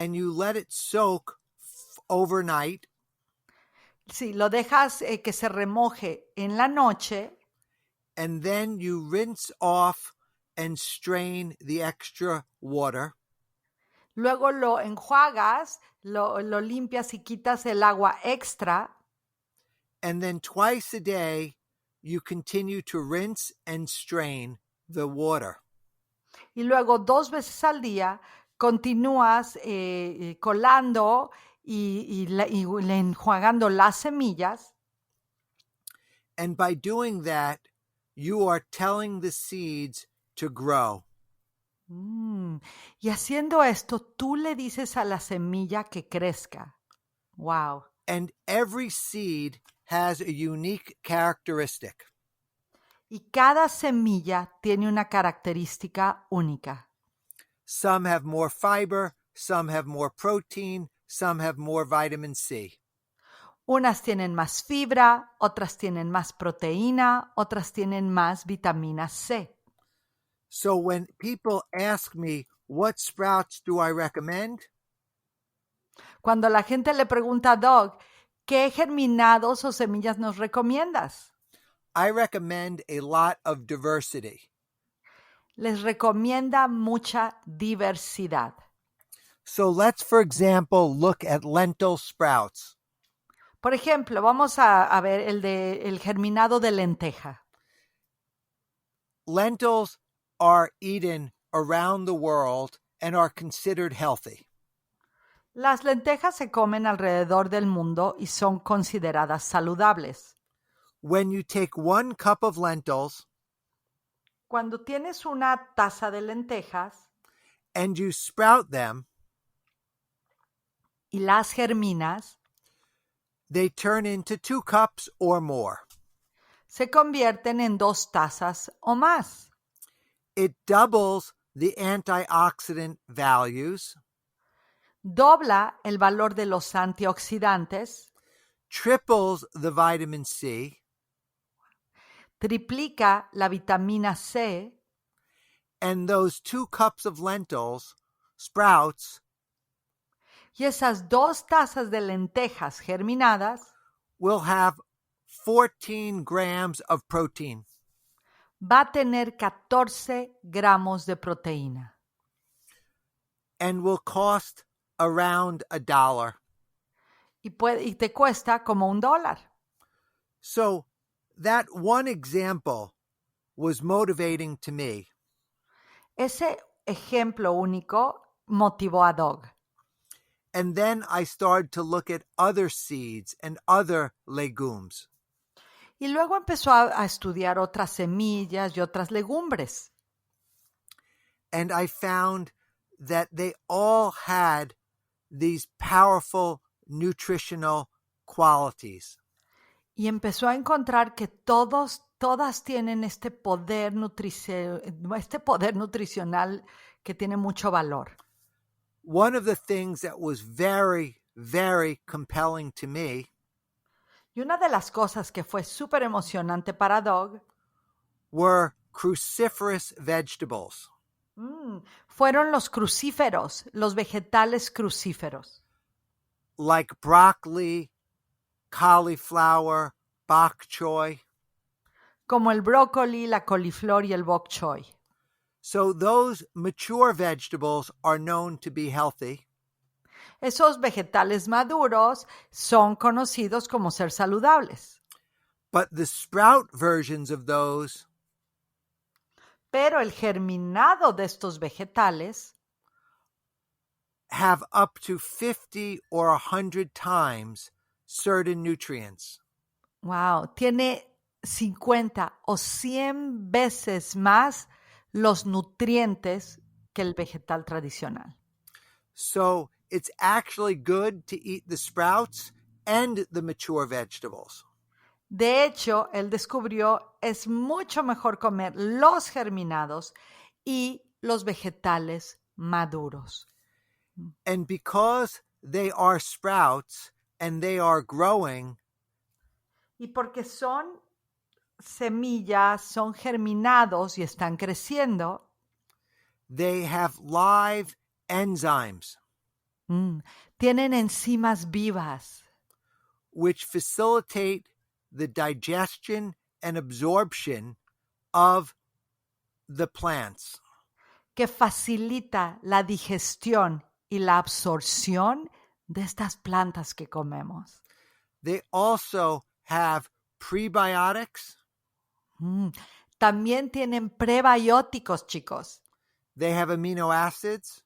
and you let it soak overnight. Sí, lo dejas que se remoje en la noche. And then you rinse off and strain the extra water. Luego lo enjuagas, lo limpias y quitas el agua extra. And then twice a day, you continue to rinse and strain the water. Y luego 2 veces al día continúas colando y enjuagando las semillas. And by doing that, you are telling the seeds to grow. Y haciendo esto, tú le dices a la semilla que crezca. Wow. And every seed has a unique characteristic. Y cada semilla tiene una característica única. Some have more fiber, some have more protein, some have more vitamin C. Unas tienen más fibra, otras tienen más proteína, otras tienen más vitamina C. So when people ask me, what sprouts do I recommend? Cuando la gente le pregunta a Doug, ¿qué germinados o semillas nos recomiendas? I recommend a lot of diversity. Les recomienda mucha diversidad. So let's, for example, look at lentil sprouts. Por ejemplo, vamos a ver el germinado de lenteja. Lentils are eaten around the world and are considered healthy. Las lentejas se comen alrededor del mundo y son consideradas saludables. When you take 1 cup of lentils Cuando tienes una taza de lentejas and you sprout them, y las germinas, they turn into 2 cups or more. se convierten en 2 tazas o más. It doubles the antioxidant values, Dobla el valor de los antioxidantes, triples the vitamin C, triplica la vitamina C, and those 2 cups of lentils, sprouts, y esas 2 tazas de lentejas germinadas will have 14 grams of protein. va a tener 14 gramos de proteína And will cost around $1. y te cuesta como $1. So that one example was motivating to me. Ese ejemplo único motivó a Doug. And then I started to look at other seeds and other legumes. Y luego empezó a estudiar otras semillas y otras legumbres. And I found that they all had these powerful nutritional qualities. Y empezó a encontrar que todas tienen este poder nutricional que tiene mucho valor. One of the things that was very, very compelling to me Y una de las cosas que fue súper emocionante para Doug were cruciferous vegetables. Fueron los crucíferos, los vegetales crucíferos. Like broccoli, cauliflower, bok choy. Como el brócoli, la coliflor y el bok choy. So those mature vegetables are known to be healthy. Esos vegetales maduros son conocidos como ser saludables. But the sprout versions of those Pero el germinado de estos vegetales have up to 50 or 100 times certain nutrients. Wow, tiene 50 o 100 veces más los nutrientes que el vegetal tradicional. So it's actually good to eat the sprouts and the mature vegetables. De hecho, él descubrió es mucho mejor comer los germinados y los vegetales maduros. And because they are sprouts and they are growing, y porque son semillas, son germinados y están creciendo, they have live enzymes. Tienen enzimas vivas which facilitate the digestion and absorption of the plants. que facilita la digestión y la absorción de estas plantas que comemos. They also have prebiotics. También tienen prebióticos, chicos. They have amino acids.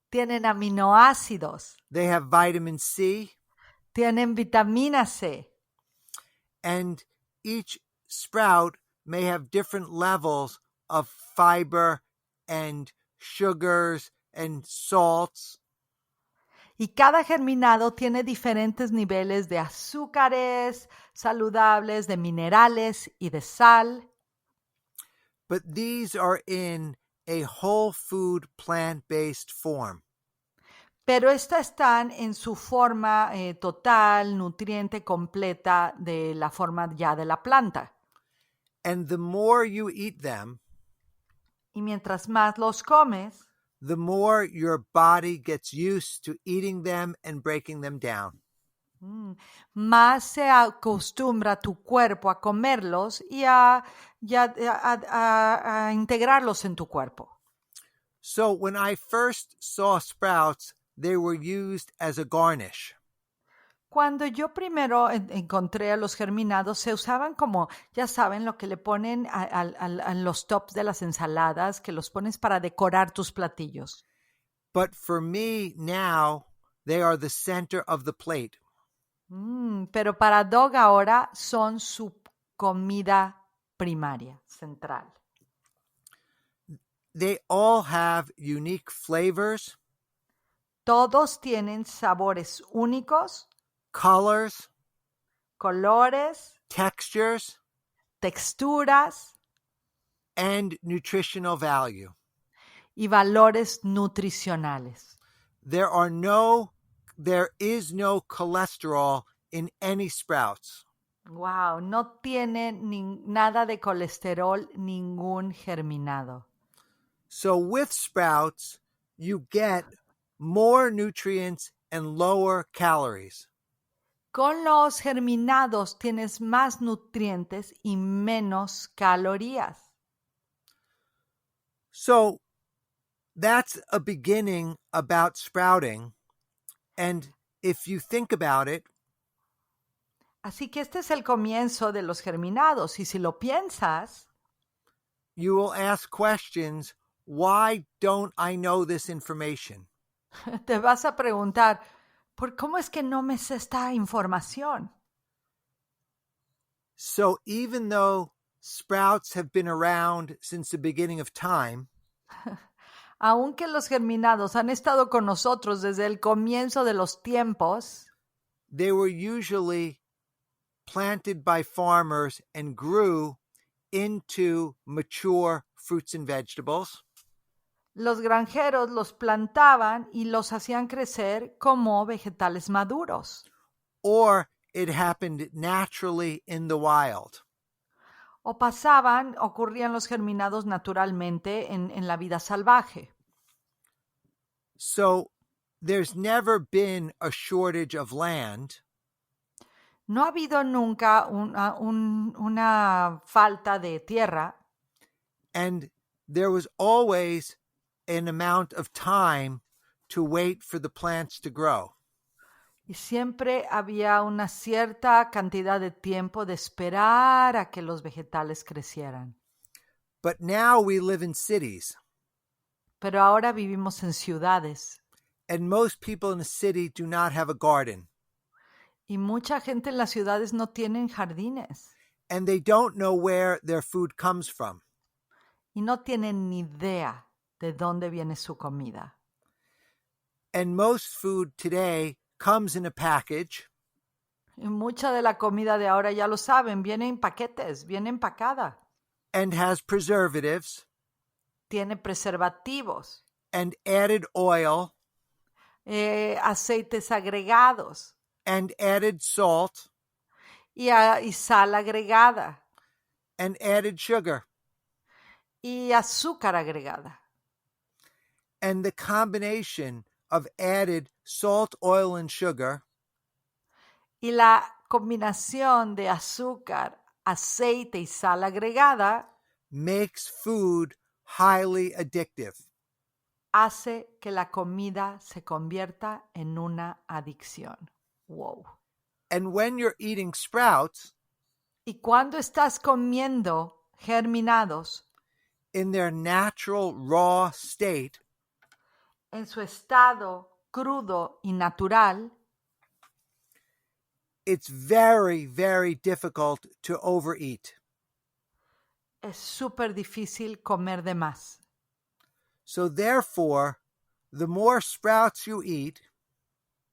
Tienen aminoácidos. They have vitamin C. Tienen vitamina C. And each sprout may have different levels of fiber and sugars and salts. Y cada germinado tiene diferentes niveles de azúcares saludables, de minerales y de sal. But these are in a whole food plant-based form. Pero estas están en su forma total, nutriente, completa, de la forma ya de la planta. And the more you eat them, Y mientras más los comes, the more your body gets used to eating them and breaking them down. más se acostumbra tu cuerpo a comerlos y a integrarlos en tu cuerpo. So when I first saw sprouts, they were used as a garnish. Cuando yo primero encontré a los germinados, se usaban como, ya saben, lo que le ponen a los tops de las ensaladas, que los pones para decorar tus platillos. But for me now, they are the center of the plate. Pero para Doug ahora son su comida primaria, central. They all have unique flavors, Todos tienen sabores únicos, colors, colores, textures, texturas and nutritional value. y valores nutricionales. There is no cholesterol in any sprouts. Wow, no tiene nada de colesterol ningún germinado. So with sprouts, you get more nutrients and lower calories. Con los germinados tienes más nutrientes y menos calorías. So that's a beginning about sprouting. And if you think about it, Así que este es el comienzo de los germinados. Y si lo piensas, you will ask questions. Why don't I know this information? te vas a preguntar, ¿por cómo es que no me sé esta información? So even though sprouts have been around since the beginning of time, Aunque los germinados han estado con nosotros desde el comienzo de los tiempos, they were usually planted by farmers and grew into mature fruits and vegetables. los granjeros los plantaban y los hacían crecer como vegetales maduros. Or it happened naturally in the wild. O ocurrían los germinados naturalmente en la vida salvaje. So there's never been a shortage of land. No ha habido nunca una falta de tierra. And there was always an amount of time to wait for the plants to grow. Y siempre había una cierta cantidad de tiempo de esperar a que los vegetales crecieran. But now we live in cities. Pero ahora vivimos en ciudades. And most people in the city do not have a garden. Y mucha gente en las ciudades no tienen jardines. And they don't know where their food comes from. Y no tienen ni idea de dónde viene su comida. And most food today comes in a package. Y mucha de la comida de ahora, ya lo saben, viene en paquetes, viene empacada. And has preservatives. Tiene preservativos. And added oil. Aceites agregados. And added salt. Y sal agregada. And added sugar. Y azúcar agregada. And the combination of added salt, oil, and sugar Y la combinación de azúcar, aceite y sal agregada makes food highly addictive. hace que la comida se convierta en una adicción. Wow. And when you're eating sprouts, Y cuando estás comiendo germinados in their natural raw state, en su estado crudo y natural, it's very, very difficult to overeat. es súper difícil comer de más. So therefore, the more sprouts you eat,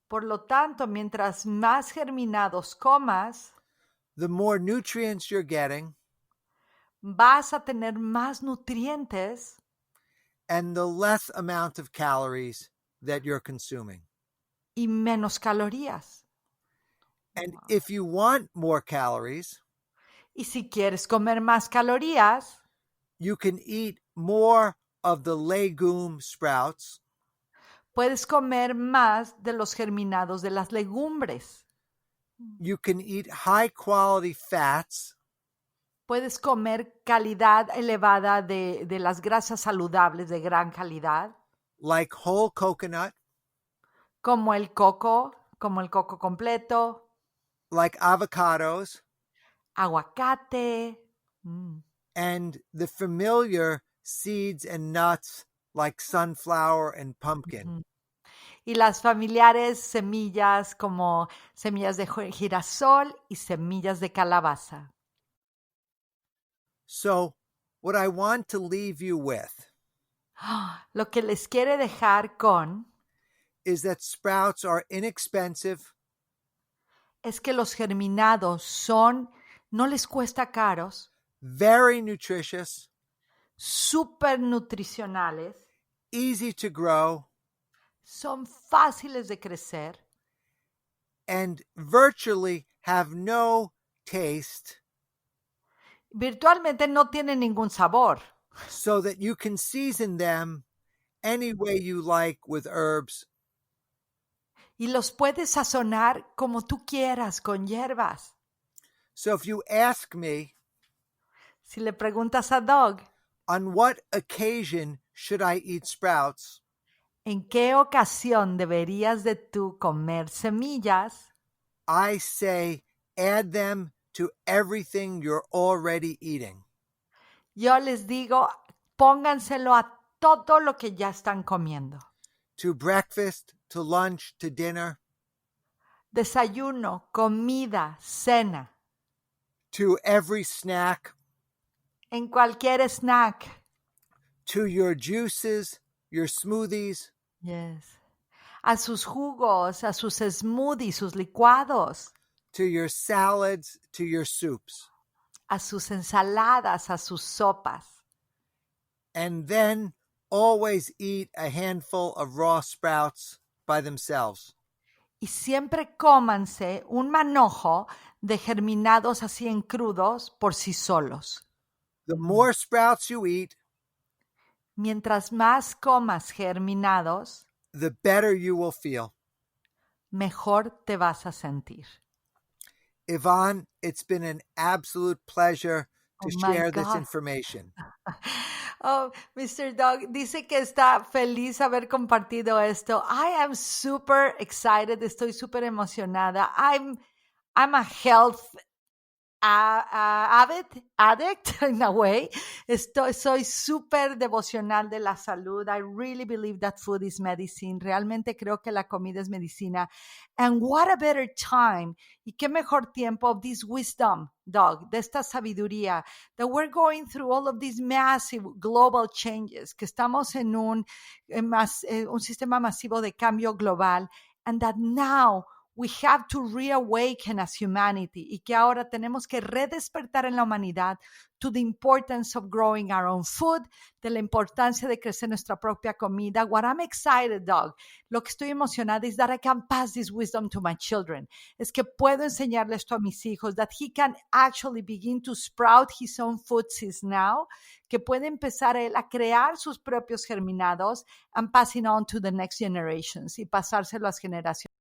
Por lo tanto, mientras más germinados comas, the more nutrients you're getting, vas a tener más nutrientes and the less amount of calories that you're consuming. y menos calorías. And if you want more calories, Y si quieres comer más calorías, you can eat more of the legume sprouts, puedes comer más de los germinados de las legumbres. you can eat high quality fats, Puedes comer calidad elevada de las grasas saludables de gran calidad, like whole coconut, como el coco completo, like avocados, aguacate, and the familiar seeds and nuts like sunflower and pumpkin. y las familiares semillas como semillas de girasol y semillas de calabaza. So, what I want to leave you with Lo que les quiere dejar con is that sprouts are inexpensive, es que los germinados no les cuesta caros, very nutritious, súper nutricionales, easy to grow, son fáciles de crecer and virtually have no taste, virtualmente no tienen ningún sabor, so that you can season them any way you like with herbs. y los puedes sazonar como tú quieras con hierbas. So if you ask me, Si le preguntas a Doug, on what occasion should I eat sprouts? ¿en qué ocasión deberías de tú comer semillas? I say add them to everything you're already eating. Yo les digo, pónganselo a todo lo que ya están comiendo. To breakfast, to lunch, to dinner, Desayuno, comida, cena, to every snack, en cualquier snack. to your juices, your smoothies, Yes. A sus jugos, a sus smoothies, sus licuados, to your salads, to your soups. a sus ensaladas, a sus sopas. And then always eat a handful of raw sprouts by themselves. Y siempre cómanse un manojo de germinados así en crudos por sí solos. The more sprouts you eat, Mientras más comas germinados, the better you will feel. mejor te vas a sentir. Yvonne, it's been an absolute pleasure to Oh my share this God. information. Oh, Mr. Doug dice que está feliz haber compartido esto. I am super excited. Estoy súper emocionada. I'm a health addict in a way. Soy súper devocional de la salud. I really believe that food is medicine. Realmente creo que la comida es medicina. And what a better time. Y qué mejor tiempo of this wisdom, Doug, de esta sabiduría, that we're going through all of these massive global changes, que estamos en un sistema masivo de cambio global, and that now we have to reawaken as humanity, y que ahora tenemos que redespertar en la humanidad to the importance of growing our own food, de la importancia de crecer nuestra propia comida. What I'm excited, Doug, lo que estoy emocionada is that I can pass this wisdom to my children. Es que puedo enseñarle esto a mis hijos, that he can actually begin to sprout his own food seeds now, que puede empezar él a crear sus propios germinados and passing on to the next generations, y pasárselo a las generaciones